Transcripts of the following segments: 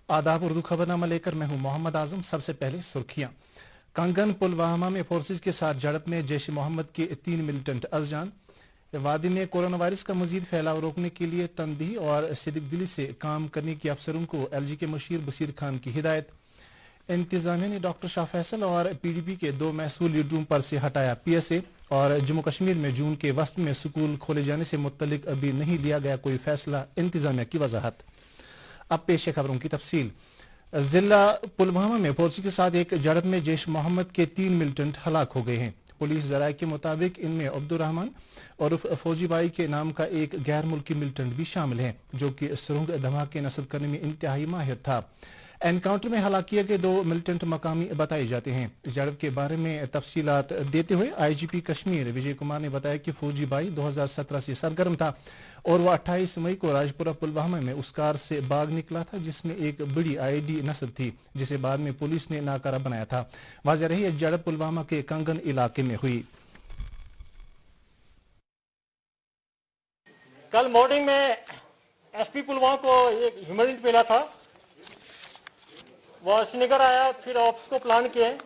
आदाब उर्दू खबरनामा लेकर मैं हूं मोहम्मद आजम। सबसे पहले सुर्खियां। कंगन पुलवामा में फोर्सेज के साथ झड़प में जैश मोहम्मद के 3 मिलिटेंट अज़जान। वादी में कोरोना वायरस का मजीद फैलाव रोकने के लिए तनदही और सिद्क दिली से काम करने की अफसरों को LG के मुशीर बसीर खान की हिदायत। इंतजामिया ने डॉक्टर शाह फैसल और PDP के 2 महसूल लीडरों पर से हटाया PSA। और जम्मू कश्मीर में जून के वस्त में स्कूल खोले जाने से मुतल्लिक अभी नहीं लिया गया कोई फैसला, इंतजामिया की वजाहत। अब पेश है खबरों की तफसील। जिला पुलवामा में फोर्सेज के साथ एक झड़प में जैश मोहम्मद के 3 मिलिटेंट हलाक हो गए हैं। पुलिस जराये के मुताबिक इनमें अब्दुर्रहमान और फौजी बाई के नाम का एक गैर मुल्की मिलिटेंट भी शामिल है, जो कि सुरंग धमाके नस्ब करने में इंतहाई माहिर था। एनकाउंटर में हलाक किए गए 2 मिलिटेंट मकामी बताए जाते हैं। झड़प के बारे में तफसीलात देते हुए IGP कश्मीर विजय कुमार ने बताया कि फौजी बाई 2017 से सरगर्म था और वह 28 मई को राजपुरा पुलवामा में उस कार से भाग निकला था जिसमें एक बड़ी IED नस्ब थी, जिसे बाद में पुलिस ने नाकारा बनाया था। वाज़ेह रही झड़प पुलवामा के कंगन इलाके में हुई। कल मॉर्निंग में SP पुलवामा को एक ह्यूमन मिला था। वह श्रीनगर आया, फिर ऑफिस को प्लान किए,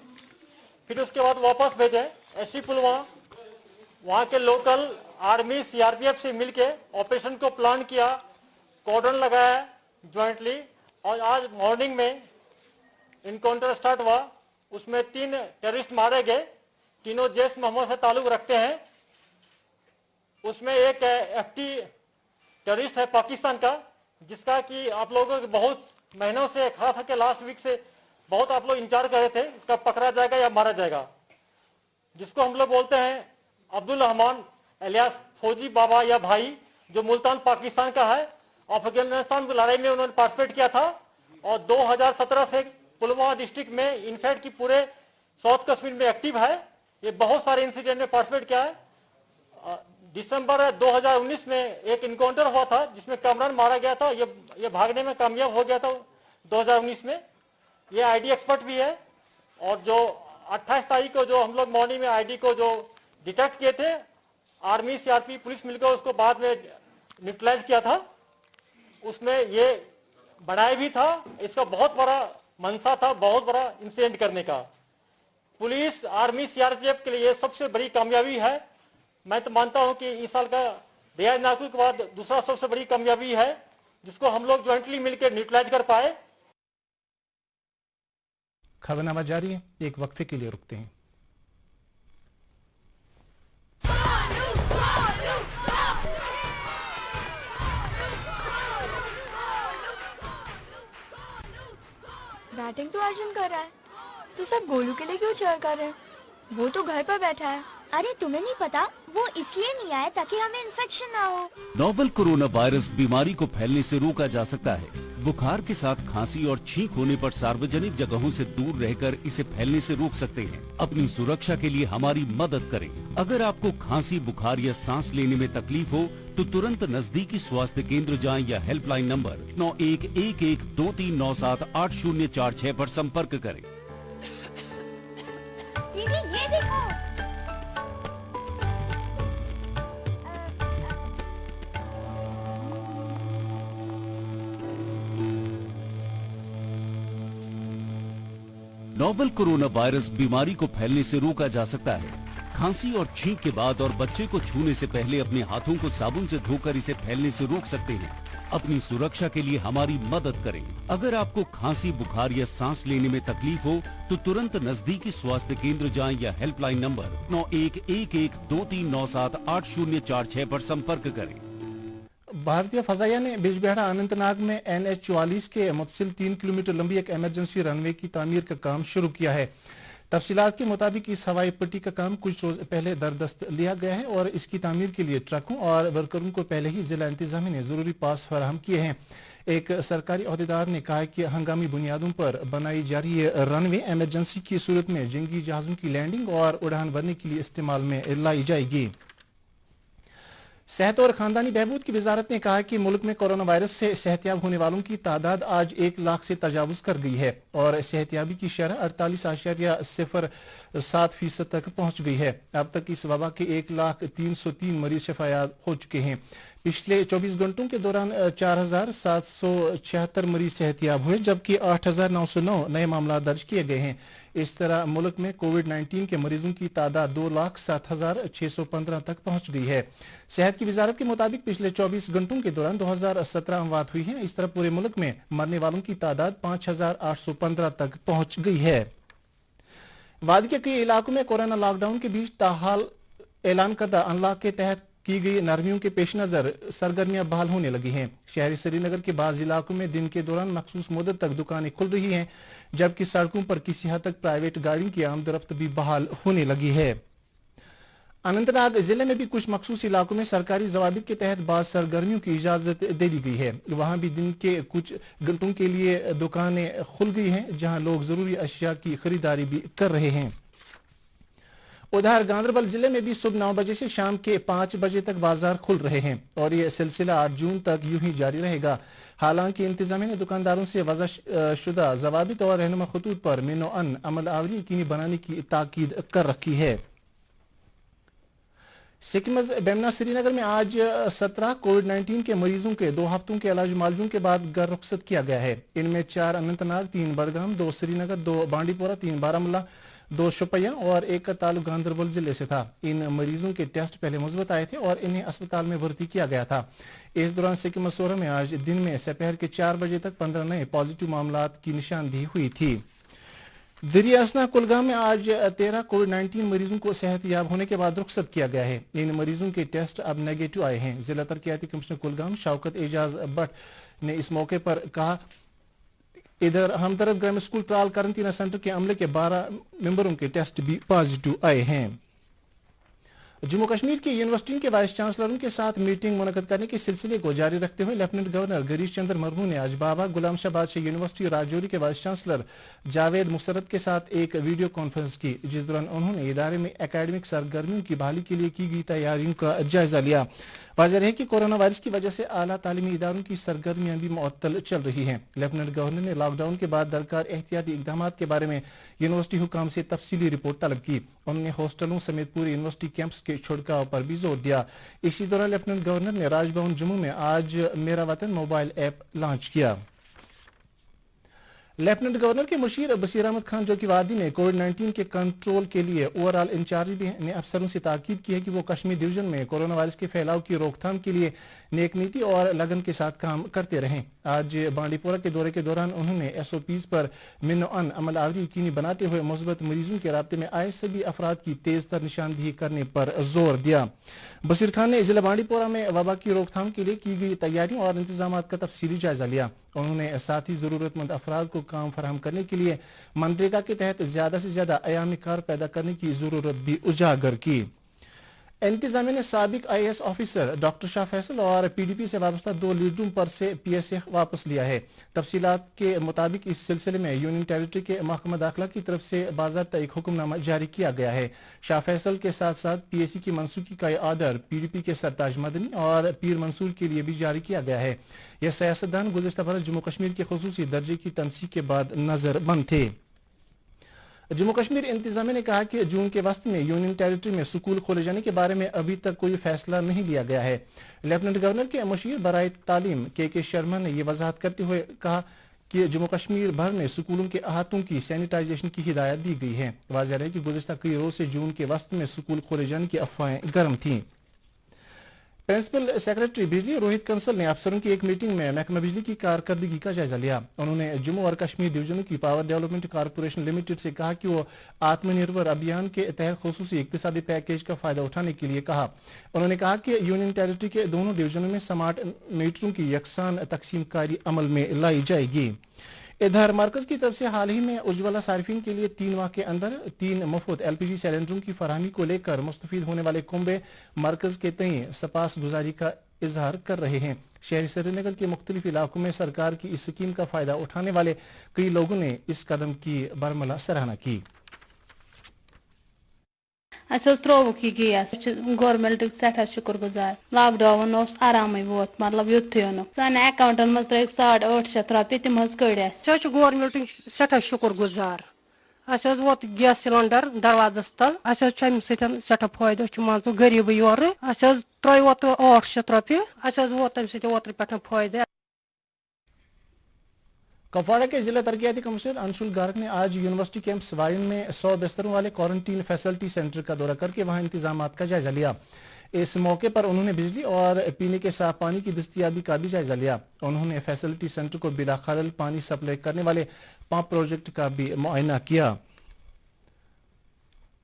फिर उसके बाद वापस भेजे SP पुलवामा। वहाँ के लोकल आर्मी CRPF से मिलके ऑपरेशन को प्लान किया, कॉर्डन लगाया ज्वाइंटली, और आज मॉर्निंग में इनकाउंटर स्टार्ट हुआ। उसमें 3 टेररिस्ट मारे गए, तीनों जैश मोहम्मद से ताल्लुक रखते हैं। उसमें एक FT टेररिस्ट है पाकिस्तान का, जिसका कि आप लोगों को बहुत महीनों से, खास करके लास्ट वीक से बहुत आप लोग इंतजार कर रहे थे कब पकड़ा जाएगा या मारा जाएगा, जिसको हम लोग बोलते हैं अब्दुल रहमान एलियास फौजी बाबा या भाई, जो मुल्तान पाकिस्तान का है। अफगानिस्तान की लड़ाई में उन्होंने पार्टिसिपेट किया था और 2017 से पुलवामा डिस्ट्रिक्ट में, इनफैक्ट की पूरे साउथ कश्मीर में एक्टिव है। ये बहुत सारे इंसिडेंट में पार्टिसिपेट किया है। दिसंबर 2019 में एक इनकाउंटर हुआ था जिसमें कमरान मारा गया था। ये भागने में कामयाब हो गया था 2019 में। ये ID एक्सपर्ट भी है। और जो 28 तारीख को जो हम लोग मॉर्निंग में ID को जो डिटेक्ट किए थे, आर्मी CRP पुलिस मिलकर उसको बाद में न्यूट्रलाइज किया था। उसमें ये बनाया भी था, इसका बहुत बड़ा मंशा था, बहुत बड़ा इंसिडेंट करने का। पुलिस आर्मी CRPF के लिए ये सबसे बड़ी कामयाबी है। मैं तो मानता हूं कि इस साल का रियाज नाकू के बाद दूसरा सबसे बड़ी कामयाबी है, जिसको हम लोग ज्वाइंटली मिलकर न्यूट्रलाइज कर पाए। खबरनामा जारी है, एक वक्फे के लिए रुकते हैं। बैटिंग तो अर्जुन कर रहा है, तो सब गोलू के लिए क्यों चेयर कर रहे हैं? वो तो घर पर बैठा है। अरे तुम्हें नहीं पता, वो इसलिए नहीं आया ताकि हमें इन्फेक्शन ना हो। नोवेल कोरोना वायरस बीमारी को फैलने से रोका जा सकता है। बुखार के साथ खांसी और छींक होने पर सार्वजनिक जगहों से दूर रहकर इसे फैलने से रोक सकते हैं। अपनी सुरक्षा के लिए हमारी मदद करें। अगर आपको खांसी, बुखार या सांस लेने में तकलीफ हो तो तुरंत नजदीकी स्वास्थ्य केंद्र जाएं या हेल्पलाइन नंबर 911123978046 पर संपर्क करें। दीदी ये देखो। नोवेल कोरोना वायरस बीमारी को फैलने से रोका जा सकता है। खांसी और छींक के बाद और बच्चे को छूने से पहले अपने हाथों को साबुन से धोकर इसे फैलने से रोक सकते हैं। अपनी सुरक्षा के लिए हमारी मदद करें। अगर आपको खांसी, बुखार या सांस लेने में तकलीफ हो तो तुरंत नजदीकी स्वास्थ्य केंद्र जाएं या हेल्पलाइन नंबर 911123978046 पर संपर्क करें। भारतीय फजाइया ने बिजबिहाड़ा अनंतनाग में NH44 के मुतसिल 3 किलोमीटर लंबी एक इमरजेंसी रनवे की तामीर का काम शुरू किया है। तफसीलात के मुताबिक इस हवाई पट्टी का काम कुछ रोज पहले दरदस्त लिया गया है और इसकी तामीर के लिए ट्रकों और वर्करों को पहले ही जिला इंतजामिया ने जरूरी पास फराहम किए हैं। एक सरकारी अहदेदार ने कहा कि हंगामी बुनियादों पर बनाई जा रही रनवे इमरजेंसी की सूरत में जंगी जहाजों की लैंडिंग और उड़ान भरने के लिए इस्तेमाल में लाई जाएगी। सेहत और खानदानी बहबूद की वजारत ने कहा कि मुल्क में कोरोना वायरस से सेहतियाब होने वालों की तादाद आज 1 लाख से तजावुज कर गई है और सेहतियाबी की शरह 7% तक पहुंच गई है। अब तक इस वबा के 1,03,03 मरीज शफायाब हो चुके हैं। पिछले 24 घंटों के दौरान 4,776 मरीज सेहतयाब हुए, जबकि 8,909 नए मामला दर्ज किए गए हैं। इस तरह मुल्क में कोविड-19 के मरीजों की तादाद 2,07,615 तक पहुंच गई है। सेहत की वजारत के मुताबिक पिछले 24 घंटों के दौरान 2017 अमवात हुई हैं। इस तरह पूरे मुल्क में मरने वालों की तादाद 5,815 तक पहुंच गई है। वादी के कई इलाकों में कोरोना लॉकडाउन के बीच ताहाल ऐलान करदा अनलॉक के तहत की गई नरमियों के पेश नजर सरगर्मियां बहाल होने लगी हैं। शहरी श्रीनगर के बाज़ इलाकों में दिन के दौरान मखसूस मुद्दत तक दुकानें खुल रही हैं, जबकि सड़कों पर किसी हद तक प्राइवेट गाड़ियों की आमदरफ्त भी बहाल होने लगी है। अनंतनाग जिले में भी कुछ मखसूस इलाकों में सरकारी जवाबित के तहत बाज़ सरगर्मियों की इजाजत दे दी गई है। वहां भी दिन के कुछ घंटों के लिए दुकानें खुल गई हैं, जहां लोग जरूरी अशिया की खरीदारी भी कर रहे हैं। उधर गांधरबल जिले में भी सुबह 9 बजे से शाम के 5 बजे तक बाजार खुल रहे हैं और ये सिलसिला 8 जून तक यूं ही जारी रहेगा। हालांकि इंतजामिया ने दुकानदारों से वज़ा शुदा ज़वाबित और रहनुमा खतूत पर मिनो-अन अमल आवरी यकीनी बनाने की ताकीद कर रखी है। सिकमज बेमना श्रीनगर में आज 17 कोविड-19 के मरीजों के 2 हफ्तों के इलाज मालजों के बाद घर रुखसत किया गया है। इनमें 4 अनंतनाग, 3 बडगाम, 2 श्रीनगर, 2 बांडीपोरा, 3 बारामुल्ला, 2 शोपियां और 1 का ताल्लुक गांधरबल जिले से था। इन मरीजों के टेस्ट पहले मुस्बत आए थे और इन्हें अस्पताल में भर्ती किया गया था। इस दौरान सिक्किम सोरा में आज दिन में दोपहर के 4 बजे तक 15 नए पॉजिटिव मामलात की निशानदेही हुई थी। दरियासना कुलगाम में आज 13 कोविड-19 मरीजों को सेहतयाब होने के बाद रुखसत किया गया है। इन मरीजों के टेस्ट अब नेगेटिव आए हैं। जिला तरक्याती कमिश्नर कुलगाम शौकत एजाज भट्ट ने इस मौके पर कहा, इधर हमदर्द ग्रामीण स्कूल ट्रायल करंतना सेंटर के अमले के 12 मेंबरों के टेस्ट भी पॉजिटिव आए हैं। जम्मू कश्मीर की यूनिवर्सिटियों के वाइस चांसलरों के साथ मीटिंग मुनक्कद करने के सिलसिले को जारी रखते हुए लेफ्टिनेंट गवर्नर गिरीश चंद्र मुर्मू ने आज बाबा गुलाम शाह बादशाह यूनिवर्सिटी राजौरी के वाइस चांसलर जावेद मुसरत के साथ एक वीडियो कॉन्फ्रेंस की, जिस दौरान उन्होंने इदारे में एकेडमिक सरगर्मियों की बहाली के लिए की गई तैयारियों का जायजा लिया। वाज़ेह है कि कोरोना वायरस की वजह से आला तालीमी इदारों की सरगर्मियां भी मुअत्तल चल रही हैं। लेफ्टिनेंट गवर्नर ने लॉकडाउन के बाद दरकार एहतियाती इक़दामात के बारे में यूनिवर्सिटी हुकाम से तफसीली रिपोर्ट तलब की। उन्होंने हॉस्टलों समेत पूरे यूनिवर्सिटी कैंप्स के छिड़काव पर भी जोर दिया। इसी दौरान लेफ्टिनेंट गवर्नर ने राजभवन जम्मू में आज मेरा वतन मोबाइल ऐप लॉन्च किया। लेफ्टिनेंट गवर्नर के मुशीर बशीर अहमद खान, जो कि वादी में कोविड-19 के कंट्रोल के लिए ओवरऑल इंचार्ज भी हैं, ने अफसरों से ताकीद की है कि वो कश्मीर डिवीजन में कोरोना वायरस के फैलाव की रोकथाम के लिए नेक नीति और लगन के साथ काम करते रहें। आज बांडीपोरा के दौरे के दौरान उन्होंने SOPs पर मिनो-अन अमल आवरी यकीनी बनाते हुए मुस्बत मरीजों के राब्ते में आए सभी अफराद की तेज तर निशानदेही करने पर जोर दिया। बशीर खान ने जिला बांडीपोरा में वबा की रोकथाम के लिए की गई तैयारियों और इंतजाम का तफसीली जायजा लिया। उन्होंने साथ ही जरूरतमंद अफराद को काम फराहम करने के लिए मनरेगा के तहत ज्यादा से ज्यादा अयामी कार पैदा करने की जरूरत भी उजागर की। इंतजामिया ने साबिक IAS officer doctor Shah Faisal और PDP से वाबस्ता 2 लीडरों पर से PSA वापस लिया है। तफसीलात के मुताबिक इस सिलसिले में यूनियन टेरिटरी के महकमा दाखिला की तरफ से बाज़ाब्ता एक हुक्मनामा जारी किया गया है। शाह फैसल के साथ साथ PAC की मनसूखी का ऑर्डर PDP के सरताज मदनी और पीर मंसूर के लिए भी जारी किया गया है। यह सियासतदान गुज़श्ता बरस जम्मू कश्मीर के खुसूसी दर्जे की तनसीह के बाद नजरबंद थे। जम्मू कश्मीर इंतजामिया ने कहा कि जून के वस्त में यूनियन टेरिटरी में स्कूल खोले जाने के बारे में अभी तक कोई फैसला नहीं लिया गया है। लेफ्टिनेंट गवर्नर के मुशीर बराए तालीम के शर्मा ने यह वजाहत करते हुए कहा कि जम्मू कश्मीर भर में स्कूलों के अहातों की सैनिटाइजेशन की हिदायत दी गई है। वाज़ेह है कि गुज़श्ता कई रोज से जून के वस्त में स्कूल खोले जाने की अफवाहें गर्म थीं। प्रिंसिपल सेक्रेटरी बिजली रोहित कंसल ने अफसरों की एक मीटिंग में महकमा बिजली की कारकर्दगी का जायजा लिया। उन्होंने जम्मू और कश्मीर डिवीजनों की पावर डेवलपमेंट कॉर्पोरेशन लिमिटेड से कहा कि वो आत्मनिर्भर अभियान के तहत खुसूसी इक्तिसादी पैकेज का फायदा उठाने के लिए कहा। उन्होंने कहा कि यूनियन टेरिटरी के दोनों डिवीजनों में स्मार्ट मीटरों की यकसान तकसीमकारी अमल में लाई जाएगी। इधर मरकज की तरफ से हाल ही में उज्ज्वला सार्फिन के लिए 3 माह के अंदर 3 मुफ्त LPG सिलेंडरों की फरहमी को लेकर मुस्तफीद होने वाले कुंबे मरकज के तई सपास गुजारी का इजहार कर रहे हैं। शहरी श्रीनगर के मुख्तलिफ इलाकों में सरकार की इस स्कीम का फायदा उठाने वाले कई लोगों ने इस कदम की बरमला सराहना की। त्रोवुक यह गैस गवर्नमेंट सठा शुक्र गुजार। लॉकडाउन आराम वोत मतलब युथे सान अकाउंटन मज 850 रुपये तम कड़ गवर्नमेंट सठा शुक्र गुजार। वोत गैस सिलेंडर दरवाजस तल अम सठा फायदा मान गरीब योर त्रो वोत 800 रुपये वोत तम ओतर पे फायदा। कपवाड़ा के जिला तरक्याती कमिश्नर अंशुल गार्ग ने आज यूनिवर्सिटी कैंप स्वाइन में 100 बिस्तरों वाले क्वारंटीन फैसिलिटी सेंटर का दौरा करके वहां इंतजामात का जायजा लिया। इस मौके पर उन्होंने बिजली और पीने के साफ पानी की दस्तयाबी का भी जायजा लिया। उन्होंने फैसिलिटी सेंटर को बिला खलल पानी सप्लाई करने वाले पंप प्रोजेक्ट का भी मुआयना किया।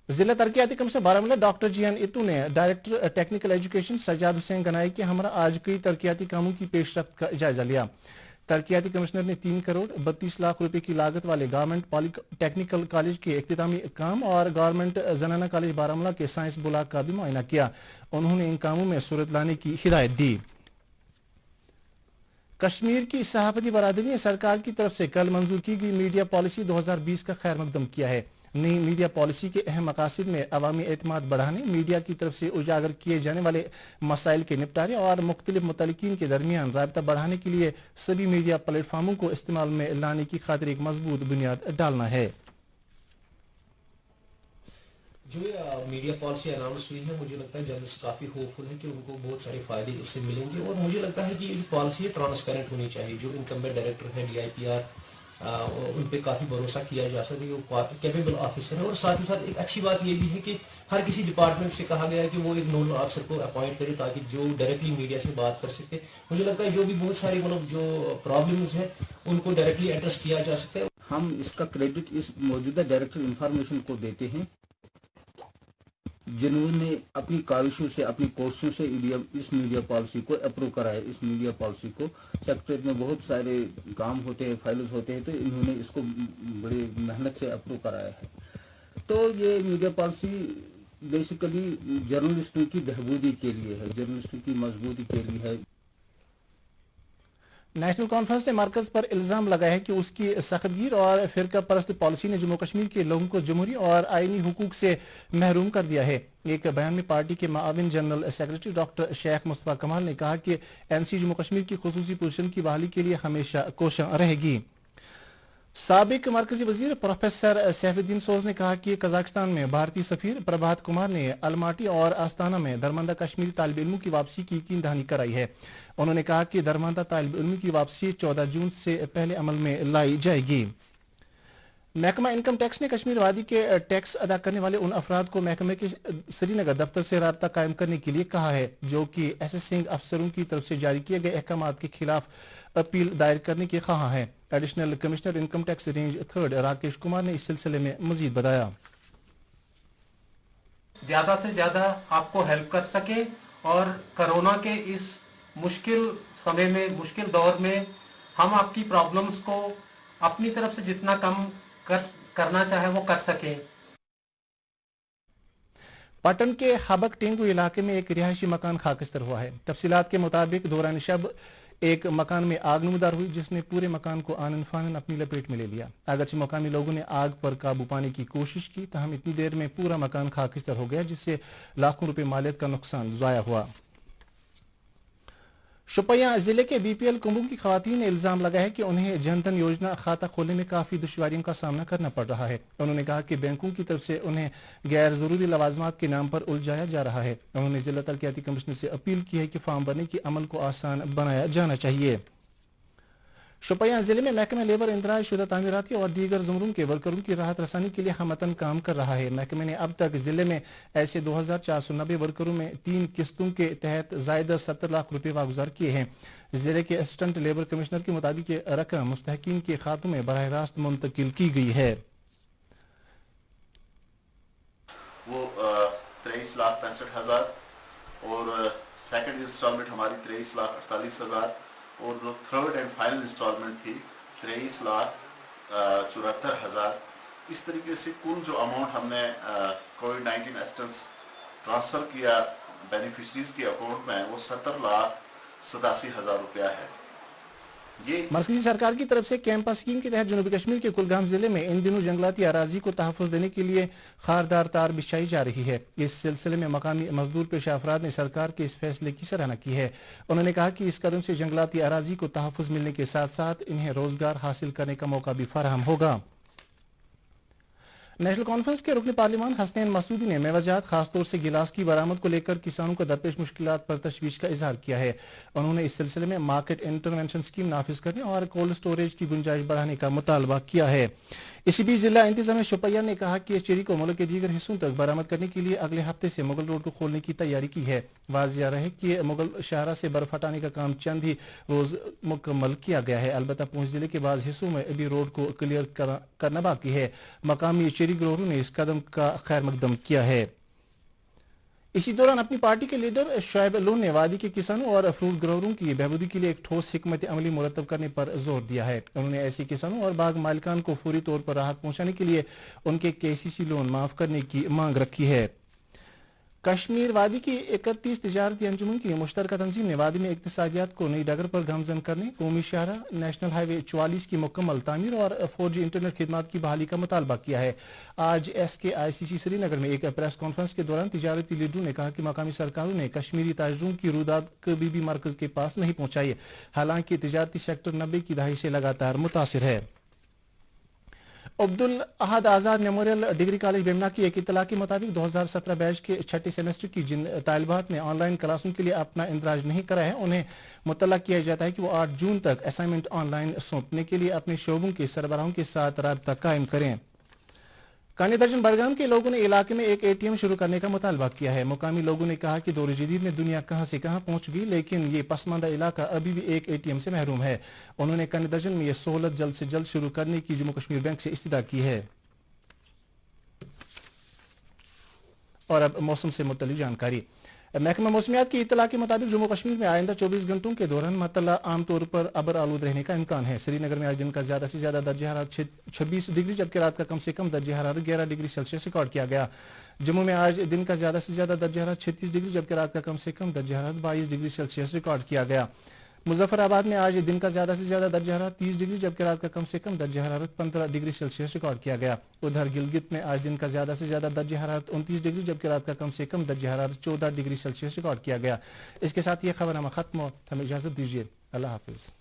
जिला तरक्याती commissioner Baramulla doctor GN Itoo ने director technical education Sajjad Hussain Ganai के हमरा आज कई तरक्याती कामों की पेशरफ्त का जायजा लिया। तरक्याती कमिश्नर ने 3 करोड़ 32 लाख रुपए की लागत वाले गवर्नमेंट पॉलिटेक्निकल कॉलेज के इख्तितामी काम और गवर्नमेंट जनाना कॉलेज बारामूला के साइंस ब्लॉक का भी मुआयना किया। उन्होंने इन कामों में सूरत लाने की हिदायत दी। कश्मीर की सहाफती बरादरी ने सरकार की तरफ से कल मंजूर की गई मीडिया पॉलिसी 2020 का खैर मकदम किया है। नई मीडिया पॉलिसी के अहम मकासद में अवामी एतमाद बढ़ाने, मीडिया की तरफ से उजागर किए जाने वाले मसाइल के निपटारे और मुख्तलिफ मुतल्लिकीन के दरमियान राबता बढ़ाने के लिए सभी मीडिया प्लेटफार्मों को इस्तेमाल में लाने की खातिर एक मजबूत बुनियाद डालना है। जो मीडिया पॉलिसी अनाउंस हुई है, मुझे लगता है जर्नलिस्ट काफ़ी होपफुल है कि उनको बहुत सारे फायदे इससे मिलेंगे और मुझे लगता है कि ये पॉलिसी ट्रांसपेरेंट होनी चाहिए। जो इनकम्बेंट डायरेक्टर है DIPR उन पे काफ़ी भरोसा किया जा सके, वो कैपेबल ऑफिसर है। और साथ ही साथ एक अच्छी बात ये भी है कि हर किसी डिपार्टमेंट से कहा गया है कि वो एक नोडल ऑफिसर को अपॉइंट करे ताकि जो डायरेक्टली मीडिया से बात कर सके। मुझे लगता है जो भी बहुत सारी जो प्रॉब्लम्स हैं उनको डायरेक्टली एड्रेस किया जा सकता है। हम इसका क्रेडिट इस मौजूदा डायरेक्टर इंफॉर्मेशन को देते हैं जिन्होंने अपनी काविशों से, अपनी कोशिशों से इस मीडिया पॉलिसी को अप्रूव कराया। इस मीडिया पॉलिसी को सेक्रेटरीट में बहुत सारे काम होते हैं, फाइल्स होते हैं, तो इन्होंने इसको बड़ी मेहनत से अप्रूव कराया है। तो ये मीडिया पॉलिसी बेसिकली जर्नलिस्टों की बहबूदी के लिए है, जर्नलिस्टों की मजबूती के लिए है। नेशनल कॉन्फ्रेंस ने मरकज पर इल्जाम लगाया है कि उसकी सख्तगीर और फिरका परस्त पॉलिसी ने जम्मू कश्मीर के लोगों को जमहूरी और आईनी हुकूक से महरूम कर दिया है। एक बयान में पार्टी के माविन general secretary doctor Sheikh Mustafa Kamal ने कहा कि NC जम्मू कश्मीर की खुसूसी पोजीशन की बहाली के लिए हमेशा कोशिश रहेगी। साबिक मरकजी वजीर प्रोफेसर सैफुद्दीन सोज ने कहा कि कजाकिस्तान में भारतीय सफीर प्रभात कुमार ने अलमाटी और आस्ताना में दरमंदा कश्मीरी तालिब इल्मों की वापसी की यकीन दहानी कराई है। उन्होंने कहा कि दरमंदा तालिब इल्मों की वापसी 14 जून से पहले अमल में लाई जाएगी। महकमा इनकम टैक्स ने कश्मीर वादी के टैक्स अदा करने वाले उन अफराद को महकमे के श्रीनगर दफ्तर से राब्ता कायम करने के लिए कहा है जो कि असेसिंग अफसरों की तरफ से जारी किए गए अहकामात के खिलाफ अपील दायर करने के ख्वाह हैं। Additional commissioner income tax range 3 Rakesh Kumar ने इस सिलसिले में मजीद बताया। ज्यादा से ज्यादा आपको हेल्प कर सके और कोरोना के इस मुश्किल समय में, मुश्किल दौर में हम आपकी प्रॉब्लम्स को अपनी तरफ से जितना कम करना चाहे वो कर सके। पटन के हबक टेंगू इलाके में एक रिहायशी मकान खाकिस्तर हुआ है। तफसीलात के मुताबिक दौरान शब एक मकान में आग नमूदार हुई जिसने पूरे मकान को आनन फानन अपनी लपेट में ले लिया। अगरचे मकामी लोगों ने आग पर काबू पाने की कोशिश की, तहम इतनी देर में पूरा मकान खाकिस्तर हो गया जिससे लाखों रुपए मालियत का नुकसान जाया हुआ। शोपियां जिले के BPL कुंभों की खवातीन ने इल्जाम लगाया है कि उन्हें जनधन योजना खाता खोलने में काफी दुश्वारियों का सामना करना पड़ रहा है। उन्होंने कहा कि बैंकों की तरफ से उन्हें गैर जरूरी लवाजमात के नाम पर उलझाया जा रहा है। उन्होंने जिला तरक्याती कमिश्नर से अपील की है कि फार्म भरने के अमल को आसान बनाया जाना चाहिए। शोपियां जिले में महकमा लेबर इंदराज शुदा तामीराती और दीगर ज़ुमरों के वर्करों की राहत रसानी के लिए हमतन काम कर रहा है। महकमे ने अब तक जिले में ऐसे 2490 वर्करों में 3 किस्तों के तहत ज़ायदा 70 लाख रुपए वागुजार किए हैं। जिले के असिस्टेंट लेबर कमिश्नर के मुताबिक ये रकम मुस्तहकीन के खातों में बराह रास्त मुंतकिल की गई है। वो 23,65,000 और सेकंड इंस्टॉलमेंट हमारी 23,48,000 और जो थर्ड एंड फाइनल इंस्टॉलमेंट थी 23,74,000। इस तरीके से कुल जो अमाउंट हमने कोविड-19 असिस्टेंस ट्रांसफ़र किया बेनिफिशरीज के अकाउंट में वो 70,87,000 रुपया है। ये मरकजी सरकार की तरफ से कैंपस स्कीम के तहत जनूबी कश्मीर के कुलगाम जिले में इन दिनों जंगलाती अराजी को तहफ़्फ़ुज़ देने के लिए खारदार तार बिछाई जा रही है। इस सिलसिले में मकामी मजदूर पेशा अफराद ने सरकार के इस फैसले की सराहना की है। उन्होंने कहा कि इस कदम से जंगलाती अराजी को तहफ़्फ़ुज़ मिलने के साथ साथ इन्हें रोजगार हासिल करने का मौका भी फराहम होगा। نیشنل کانفرنس کے رکن پارلیمان حسنین مسعودی نے میوہ جات خاص طور سے گلاس کی برآمد کو لے کر کسانوں کو درپیش مشکلات پر تشویش کا اظہار کیا ہے. انہوں نے اس سلسلے میں مارکیٹ انٹرونشن اسکیم نافذ کرنے اور کولڈ سٹوریج کی گنجائش بڑھانے کا مطالبہ کیا ہے. اسی بیچ ضلع انتظامیہ شوپیاں نے کہا کہ چیری کو ملک کے دیگر حصوں تک برآمد کرنے کے لیے اگلے ہفتے سے مغل روڈ کو کھولنے کی تیاری کی ہے. واضح رہے کہ مغل شاہراہ سے برف ہٹانے کا کام چند ہی روز مکمل کیا گیا ہے. البتہ پونچھ ضلع کے بعض حصوں میں ابھی روڈ کو کلیئر کرنا باقی ہے. مقامی چیری گروہوں نے اس قدم کا خیر مقدم کیا ہے. اسی دوران اپنی پارٹی کے لیڈر شعیب لون نے وادی کے کسانوں اور فروٹ گروہوں کی بہبودی کے لیے ایک ٹھوس حکمت عملی مرتب کرنے پر زور دیا ہے. انہوں نے ایسے کسانوں اور باغ مالکان کو فوری طور پر راحت پہنچانے کے لیے ان کے KCC لون معاف کرنے کی مانگ رکھی ہے. کشمیر وادی کی 31 تجارتی انجمن کی مشترکہ تنظیم نے وادی میں اقتصادیات کو نئی ڈگر پر گامزن کرنے، قومی شاہراہ نیشنل ہائی وے 44 کی مکمل تعمیر اور 4G انٹرنیٹ خدمات کی بحالی کا مطالبہ کیا ہے. آج SKICC سری نگر میں ایک پریس کانفرنس کے دوران تجارتی لیڈروں نے کہا کہ مقامی سرکاروں نے کشمیری تاجروں کی روداد کبھی بھی مرکز کے پاس نہیں پہنچائی، حالانکہ تجارتی سیکٹر 90 کی دہائی سے لگاتار متاثر ہے. عبدالاحد آزاد میموریل ڈگری کالج بیمنا کی ایک اطلاع کے مطابق 2017 بیچ کے چھٹے سیمسٹر کی جن طالبات نے آن لائن کلاسوں کے لیے اپنا اندراج نہیں کرا ہے انہیں مطلع کیا جاتا ہے کہ وہ 8 جون تک اسائنمنٹ آن لائن سونپنے کے لیے اپنے شعبوں کے سربراہوں کے ساتھ رابطہ قائم کریں. کانی درجن بڑگام کے لوگوں نے علاقے میں ایک ATM شروع کرنے کا مطالبہ کیا ہے. مقامی لوگوں نے کہا کہ دور جدید میں دنیا کہاں سے کہاں پہنچ گئی، لیکن یہ پسماندہ علاقہ ابھی بھی ایک ATM سے محروم ہے. انہوں نے کانی درجن میں یہ سہولت جلد سے جلد شروع کرنے کی جموں کشمیر بینک سے استدعا کی ہے. اور اب موسم سے متعلق جانکاری. محکمہ موسمیات کی اطلاع کے مطابق جموں کشمیر میں آئندہ 24 گھنٹوں کے دوران مطلع عام طور پر ابر آلود رہنے کا امکان ہے. سری نگر میں آج دن کا زیادہ سے زیادہ درجہ حرارت 26 ڈگری جبکہ رات کا کم سے کم درجہ حرارت 11 ڈگری سیلسیس ریکارڈ کیا گیا. جموں میں آج دن کا زیادہ سے زیادہ درجہ حرارت 36 ڈگری جبکہ رات کا کم سے کم درجہ حرارت 22 ڈگری سیلسیس ریکارڈ کیا گیا. مظفر آباد میں آج دن کا زیادہ سے زیادہ درجہ حرارت 30 ڈگری جبکہ رات کا کم سے کم درجہ حرارت 15 ڈگری سیلسیس ریکارڈ کیا گیا. ادھر گلگت میں آج دن کا زیادہ سے زیادہ درجہ حرارت 29 ڈگری جبکہ رات کا کم سے کم درجہ حرارت 14 ڈگری سیلسیس ریکارڈ کیا گیا. اس کے ساتھ یہ خبرنامہ ختم ہو. ہمیں اجازت دیجیے. اللہ حافظ.